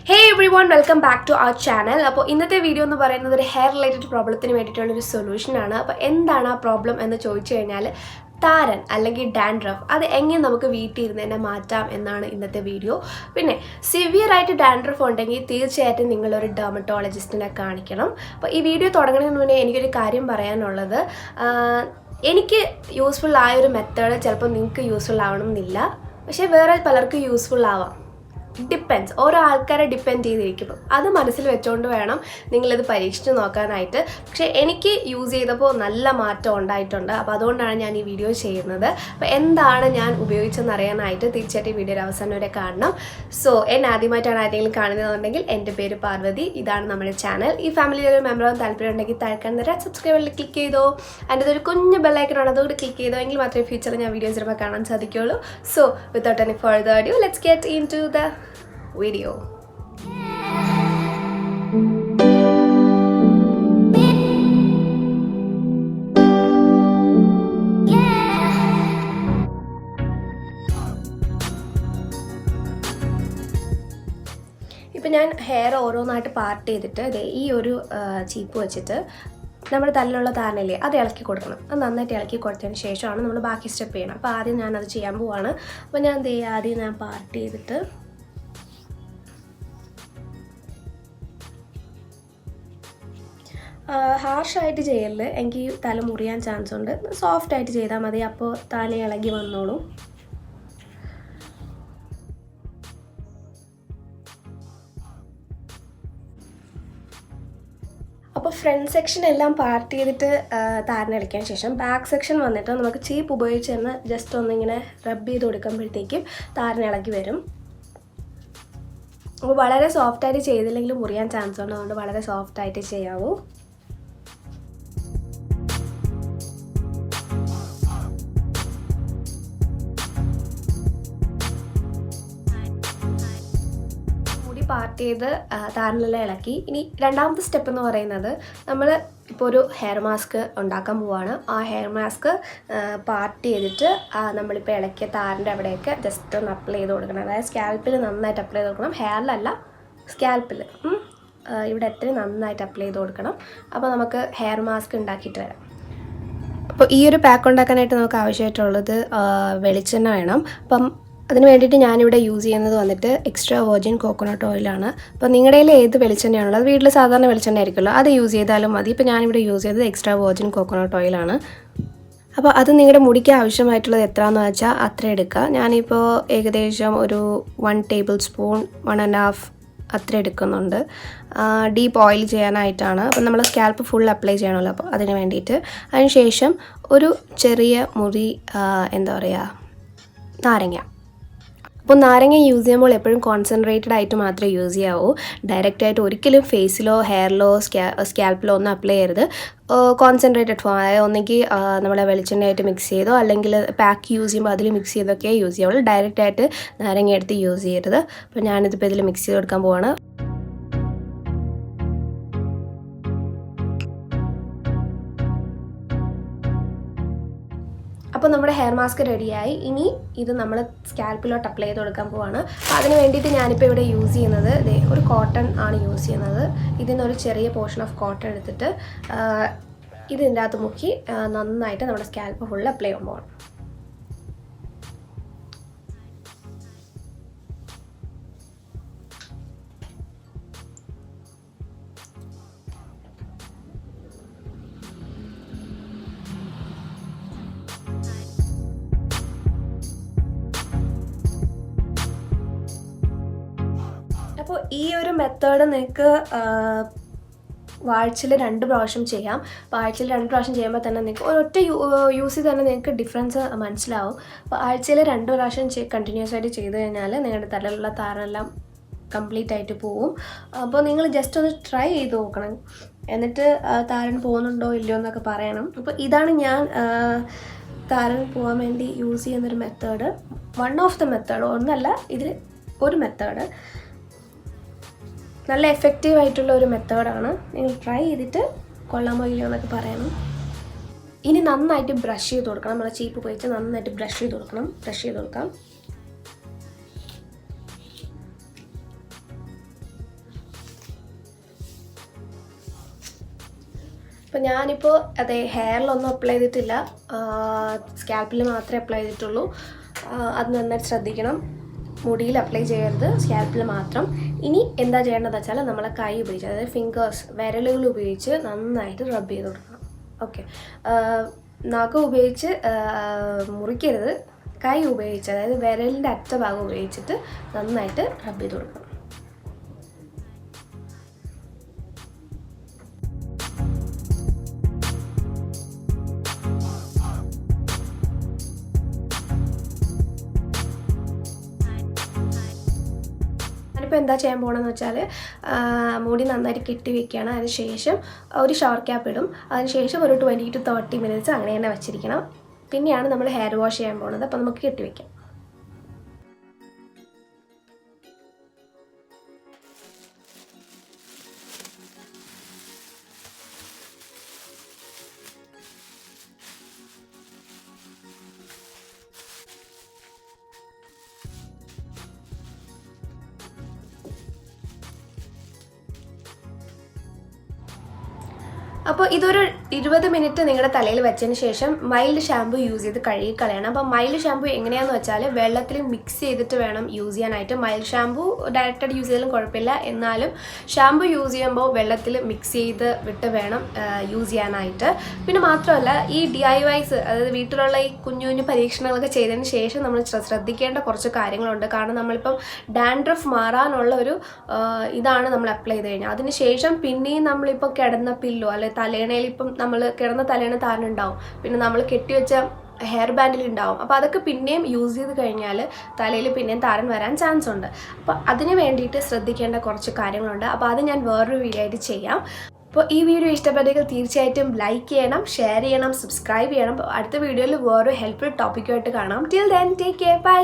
Hey everyone, welcome back to our channel. അപ്പോൾ ഇന്നത്തെ video എന്ന് പറയുന്നത് ഒരു ഹെയർ റിലേറ്റഡ് പ്രോബ്ലത്തിന് വേണ്ടിയിട്ടുള്ള ഒരു സൊല്യൂഷൻ ആണ്. അപ്പോൾ എന്താണ് ആ പ്രോബ്ലം എന്ന് ചോദിച്ചു കഴിഞ്ഞാൽ താരൻ അല്ലെങ്കിൽ ഡാൻഡ്രഫ് അത് എങ്ങനെ നമുക്ക് വീട്ടിൽ ഇരുന്ന് തന്നെ മാറ്റാം എന്നാണ് ഇന്നത്തെ വീഡിയോ. പിന്നെ സിവിയർ ആയിട്ട് ഡാൻഡ്രഫ് ഉണ്ടെങ്കിൽ തീർച്ചയായിട്ടും നിങ്ങളൊരു ഡെർമറ്റോളജിസ്റ്റിനെ കാണിക്കണം. അപ്പോൾ ഈ വീഡിയോ തുടങ്ങുന്നതിന് മുന്നേ എനിക്കൊരു കാര്യം പറയാനുള്ളത്, എനിക്ക് യൂസ്ഫുൾ ആയൊരു മെത്തേഡ് ചിലപ്പോൾ നിങ്ങൾക്ക് യൂസ്ഫുൾ ആവണം എന്നില്ല, പക്ഷേ വേറെ പലർക്കും യൂസ്ഫുൾ ആവാം. ഡിപ്പെൻസ്, ഓരോ ആൾക്കാരെ ഡിപ്പെൻഡ് ചെയ്തിരിക്കും. അത് മനസ്സിൽ വെച്ചുകൊണ്ട് വേണം നിങ്ങളിത് പരീക്ഷിച്ച് നോക്കാനായിട്ട്. പക്ഷേ എനിക്ക് യൂസ് ചെയ്തപ്പോൾ നല്ല മാറ്റം ഉണ്ടായിട്ടുണ്ട്. അപ്പോൾ അതുകൊണ്ടാണ് ഞാൻ ഈ വീഡിയോ ചെയ്യുന്നത്. അപ്പോൾ എന്താണ് ഞാൻ ഉപയോഗിച്ചെന്ന് അറിയാനായിട്ട് തീർച്ചയായിട്ടും വീഡിയോയുടെ അവസാനം വരെ കാണണം. സോ എന്നെ ആദ്യമായിട്ടാണ് ആരെങ്കിലും കാണുന്നതെന്നുണ്ടെങ്കിൽ എൻ്റെ പേര് പാർവതി, ഇതാണ് നമ്മുടെ ചാനൽ. ഈ ഫാമിലിയിൽ ഒരു മെമ്പറാകാൻ താല്പര്യം ഉണ്ടെങ്കിൽ താഴ്ക്കാൻ റെഡ് സബ്സ്ക്രൈബിൽ ക്ലിക്ക് ചെയ്തോ, അതിൻ്റെ ഒരു കുഞ്ഞ് ബെല്ലൈക്കനാണ്, അതുകൊണ്ട് ക്ലിക്ക് ചെയ്തോ എങ്കിൽ മാത്രമേ ഫ്യൂച്ചറിൽ ഞാൻ വീഡിയോസ് ചിലപ്പോൾ കാണാൻ സാധിക്കുകയുള്ളൂ. So without any further ado, let's get into the video. ഇപ്പം ഞാൻ ഹെയർ ഓരോന്നായിട്ട് പാർട്ട് ചെയ്തിട്ട് ഈ ഒരു ചീപ്പ് വെച്ചിട്ട് നമ്മുടെ തലയിലുള്ള താരനില്ലേ അത് ഇളക്കി കൊടുക്കണം. അത് നന്നായിട്ട് ഇളക്കി കൊടുത്തതിന് ശേഷമാണ് നമ്മൾ ബാക്കി സ്റ്റെപ്പ് ചെയ്യണം. അപ്പോൾ ആദ്യം ഞാനത് ചെയ്യാൻ പോവാണ്. അപ്പോൾ ആദ്യം ഞാൻ പാർട്ട് ചെയ്തിട്ട് ഹാർഷായിട്ട് ചെയ്യല്, എനിക്ക് തല മുറിയാൻ ചാൻസ് ഉണ്ട്. സോഫ്റ്റായിട്ട് ചെയ്താൽ മതി, അപ്പോൾ താനെ ഇളകി വന്നോളൂ. അപ്പോൾ ഫ്രണ്ട് സെക്ഷൻ എല്ലാം പാർട്ട് ചെയ്തിട്ട് താരനിളക്കിയതിന് ശേഷം ബാക്ക് സെക്ഷൻ വന്നിട്ട് നമുക്ക് ചീപ്പ് ഉപയോഗിച്ച് തന്നെ ജസ്റ്റ് ഒന്നിങ്ങനെ റബ്ബ് ചെയ്ത് കൊടുക്കുമ്പോഴത്തേക്കും താരനിളകി വരും. അപ്പോൾ വളരെ സോഫ്റ്റായിട്ട് ചെയ്തില്ലെങ്കിലും മുറിയാൻ ചാൻസ് ഉണ്ട്, അതുകൊണ്ട് വളരെ സോഫ്റ്റായിട്ട് ചെയ്യാവൂ. പാർട്ട് ചെയ്ത് താരനെല്ലാം ഇളക്കി. ഇനി രണ്ടാമത്തെ സ്റ്റെപ്പ് എന്ന് പറയുന്നത്, നമ്മൾ ഇപ്പോൾ ഒരു ഹെയർ മാസ്ക് ഉണ്ടാക്കാൻ പോവുകയാണ്. ആ ഹെയർ മാസ്ക് പാർട്ട് ചെയ്തിട്ട് നമ്മളിപ്പോൾ ഇളക്കിയ താരൻ്റെ അവിടെയൊക്കെ ജസ്റ്റ് ഒന്ന് അപ്ലൈ ചെയ്ത് കൊടുക്കണം. അതായത് സ്കാൽപ്പിൽ നന്നായിട്ട് അപ്ലൈ ചെയ്ത് കൊടുക്കണം, ഹെയറിലല്ല സ്കാൽപ്പിൽ ഇവിടെ എത്രയും നന്നായിട്ട് അപ്ലൈ ചെയ്ത് കൊടുക്കണം. അപ്പോൾ നമുക്ക് ഹെയർ മാസ്ക് ഉണ്ടാക്കിയിട്ട് വരാം. അപ്പോൾ ഈ ഒരു പാക്ക് ഉണ്ടാക്കാനായിട്ട് നമുക്ക് ആവശ്യമായിട്ടുള്ളത് വെളിച്ചെണ്ണ വേണം. അപ്പം അതിന് വേണ്ടിയിട്ട് ഞാനിവിടെ യൂസ് ചെയ്യുന്നത് വന്നിട്ട് എക്സ്ട്രാ വെർജിൻ കോക്കനട്ട് ഓയിലാണ്. അപ്പോൾ നിങ്ങളുടെ കയ്യിൽ ഏത് വെളിച്ചെണ്ണയാണുള്ളത്, അത് വീട്ടിൽ സാധാരണ വെളിച്ചെണ്ണ ആയിരിക്കുമല്ലോ, അത് യൂസ് ചെയ്താലും മതി. ഇപ്പോൾ ഞാനിവിടെ യൂസ് ചെയ്തത് എക്സ്ട്രാ വെർജിൻ കോക്കനട്ട് ഓയിലാണ്. അപ്പോൾ അത് നിങ്ങളുടെ മുടിക്ക് ആവശ്യമായിട്ടുള്ളത് എത്രയാണെന്ന് വെച്ചാൽ അത്ര എടുക്കുക. ഞാനിപ്പോൾ ഏകദേശം ഒരു 1 ടേബിൾ സ്പൂൺ 1.5 അത്ര എടുക്കുന്നുണ്ട്. ഡീപ്പ് ഓയിൽ ചെയ്യാനായിട്ടാണ്. അപ്പം നമ്മൾ സ്കാൽപ്പ് ഫുൾ അപ്ലൈ ചെയ്യണമല്ലോ, അപ്പോൾ അതിന് വേണ്ടിയിട്ട്. അതിന് ശേഷം ഒരു ചെറിയ മുറി നാരങ്ങ. അപ്പോൾ നാരങ്ങ യൂസ് ചെയ്യുമ്പോൾ എപ്പോഴും കോൺസെൻട്രേറ്റഡ് ആയിട്ട് മാത്രമേ യൂസ് ചെയ്യാവൂ. ഡയറക്റ്റായിട്ട് ഒരിക്കലും ഫേസിലോ ഹെയറിലോ സ്കാൽപ്പിലോ ഒന്നും അപ്ലൈ ചെയ്യരുത്. കോൺസെൻട്രേറ്റഡ് ഫോം, അതായത് ഒന്നെങ്കിൽ നമ്മളെ വെളിച്ചെണ്ണയായിട്ട് മിക്സ് ചെയ്തോ അല്ലെങ്കിൽ പാക്ക് യൂസ് ചെയ്യുമ്പോൾ അതിൽ മിക്സ് ചെയ്തൊക്കെ യൂസ് ചെയ്യാവുള്ളൂ. ഡയറക്റ്റായിട്ട് നാരങ്ങ എടുത്ത് യൂസ് ചെയ്യരുത്. അപ്പോൾ ഞാനിതിപ്പോൾ ഇതിൽ മിക്സ് ചെയ്ത് കൊടുക്കാൻ പോവാണ്. അപ്പോൾ നമ്മുടെ ഹെയർ മാസ്ക് റെഡിയായി. ഇനി ഇത് നമ്മൾ സ്കാൽപ്പിലോട്ട് അപ്ലൈ ചെയ്ത് കൊടുക്കാൻ പോവാണ്. അപ്പോൾ അതിന് വേണ്ടിയിട്ട് ഞാനിപ്പോൾ ഇവിടെ യൂസ് ചെയ്യുന്നത് ഒരു കോട്ടൺ ആണ് യൂസ് ചെയ്യുന്നത്. ഇതിനൊരു ചെറിയ പോർഷൻ ഓഫ് കോട്ടൺ എടുത്തിട്ട് ഇതിൻ്റെ അകത്ത് മുക്കി നന്നായിട്ട് നമ്മുടെ സ്കാൽപ്പ് ഫുൾ അപ്ലൈ ചെയ്യാൻ പോകണം. അപ്പോൾ ഈ ഒരു മെത്തേഡ് നിങ്ങൾക്ക് ആഴ്ചയിൽ 2 പ്രാവശ്യം ചെയ്യാം. അപ്പോൾ ആഴ്ചയിൽ 2 പ്രാവശ്യം ചെയ്യുമ്പോൾ തന്നെ നിങ്ങൾക്ക് ഒരൊറ്റ യൂസ് ചെയ്ത് തന്നെ നിങ്ങൾക്ക് ഡിഫറൻസ് മനസ്സിലാവും. അപ്പോൾ ആഴ്ചയിൽ 2 പ്രാവശ്യം കണ്ടിന്യൂസ് ആയിട്ട് ചെയ്ത് കഴിഞ്ഞാൽ നിങ്ങളുടെ തലയിലുള്ള താരനെല്ലാം കംപ്ലീറ്റ് ആയിട്ട് പോവും. അപ്പോൾ നിങ്ങൾ ജസ്റ്റ് ഒന്ന് ട്രൈ ചെയ്ത് നോക്കണം, എന്നിട്ട് താരൻ പോകുന്നുണ്ടോ ഇല്ലയോ എന്നൊക്കെ പറയണം. അപ്പോൾ ഇതാണ് ഞാൻ താരൻ പോകാൻ വേണ്ടി യൂസ് ചെയ്യുന്നൊരു method. One of the method, ഒന്നല്ല, ഇതിൽ ഒരു മെത്തേഡ്. നല്ല എഫക്റ്റീവ് ആയിട്ടുള്ള ഒരു മെത്തേഡാണ്. നിങ്ങൾ ട്രൈ ചെയ്തിട്ട് കൊള്ളാമോ ഇല്ലയോ എന്നൊക്കെ പറയണം. ഇനി നന്നായിട്ട് ബ്രഷ് ചെയ്ത് കൊടുക്കണം. നമ്മളെ ചീപ്പ് ഉപയോഗിച്ച് നന്നായിട്ട് ബ്രഷ് ചെയ്ത് കൊടുക്കാം. അപ്പോൾ ഞാനിപ്പോൾ അതെ ഹെയറിലൊന്നും അപ്ലൈ ചെയ്തിട്ടില്ല, സ്കാൽപ്പിൽ മാത്രമേ അപ്ലൈ ചെയ്തിട്ടുള്ളൂ. അത് നന്നായിട്ട് ശ്രദ്ധിക്കണം, മുടിയിൽ അപ്ലൈ ചെയ്യരുത്, സ്കാൽപ്പിൽ മാത്രം. ഇനി എന്താ ചെയ്യേണ്ടതെന്ന് വെച്ചാൽ നമ്മളെ കൈ ഉപയോഗിച്ച്, അതായത് ഫിംഗേഴ്സ്, വിരലുകൾ ഉപയോഗിച്ച് നന്നായിട്ട് റബ്ബ് ചെയ്ത് കൊടുക്കണം. ഓക്കെ, നഖം ഉപയോഗിച്ച് മുറിക്കരുത്, കൈ ഉപയോഗിച്ച്, അതായത് വിരലിൻ്റെ അറ്റഭാഗം ഉപയോഗിച്ചിട്ട് നന്നായിട്ട് റബ്ബ് ചെയ്ത് കൊടുക്കണം. ഇപ്പോൾ എന്താ ചെയ്യാൻ പോകണമെന്ന് വെച്ചാൽ മുടി നന്നായിട്ട് കെട്ടി വെക്കുകയാണ്. അതിനുശേഷം ഒരു ഷവർ ക്യാപ്പ് ഇടും. അതിനുശേഷം ഒരു 20 to 30 minutes അങ്ങനെ തന്നെ വെച്ചിരിക്കണം. പിന്നെയാണ് നമ്മൾ ഹെയർ വാഷ് ചെയ്യാൻ പോകുന്നത്. അപ്പോൾ നമുക്ക് കെട്ടി വയ്ക്കാം. അപ്പോൾ ഇതൊരു 20 മിനിറ്റ് നിങ്ങളുടെ തലയിൽ വെച്ചതിന് ശേഷം മൈൽഡ് ഷാമ്പു യൂസ് ചെയ്ത് കഴുകി കളയണം. അപ്പോൾ മൈൽഡ് ഷാമ്പു എങ്ങനെയാണെന്ന് വെച്ചാൽ വെള്ളത്തിൽ മിക്സ് ചെയ്തിട്ട് വേണം യൂസ് ചെയ്യാനായിട്ട്. മൈൽഡ് ഷാമ്പു ഡയറക്റ്റായിട്ട് യൂസ് ചെയ്താലും കുഴപ്പമില്ല, എന്നാലും ഷാമ്പു യൂസ് ചെയ്യുമ്പോൾ വെള്ളത്തിൽ മിക്സ് ചെയ്ത് വിട്ട് വേണം യൂസ് ചെയ്യാനായിട്ട്. പിന്നെ മാത്രമല്ല ഈ DIYs, അതായത് വീട്ടിലുള്ള ഈ കുഞ്ഞു കുഞ്ഞു പരീക്ഷണങ്ങളൊക്കെ ചെയ്തതിന് ശേഷം നമ്മൾ ശ്രദ്ധിക്കേണ്ട കുറച്ച് കാര്യങ്ങളുണ്ട്. കാരണം നമ്മളിപ്പം ഡാൻഡ്രഫ് മാറാനുള്ള ഒരു ഇതാണ് നമ്മൾ അപ്ലൈ ചെയ്ത് കഴിഞ്ഞാൽ, അതിന് ശേഷം പിന്നെയും നമ്മളിപ്പോൾ കിടന്ന പില്ലോ അല്ലെ തലേണയിൽ, ഇപ്പം നമ്മൾ കിടന്ന തലേണ താരനുണ്ടാവും, പിന്നെ നമ്മൾ കെട്ടിവെച്ച ഹെയർ ബാൻഡിൽ ഉണ്ടാവും. അപ്പോൾ അതൊക്കെ പിന്നെയും യൂസ് ചെയ്ത് കഴിഞ്ഞാൽ തലയിൽ പിന്നെയും താരൻ വരാൻ ചാൻസ് ഉണ്ട്. അപ്പോൾ അതിന് വേണ്ടിയിട്ട് ശ്രദ്ധിക്കേണ്ട കുറച്ച് കാര്യങ്ങളുണ്ട്. അപ്പോൾ അത് ഞാൻ വേറൊരു വീഡിയോ ആയിട്ട് ചെയ്യാം. അപ്പോൾ ഈ വീഡിയോ ഇഷ്ടപ്പെട്ടെങ്കിൽ തീർച്ചയായിട്ടും ലൈക്ക് ചെയ്യണം, ഷെയർ ചെയ്യണം, സബ്സ്ക്രൈബ് ചെയ്യണം. അപ്പോൾ അടുത്ത വീഡിയോയിൽ വേറൊരു ഹെൽപ്ഫുൾ ടോപ്പിക്കുമായിട്ട് കാണാം. Till then take care, by.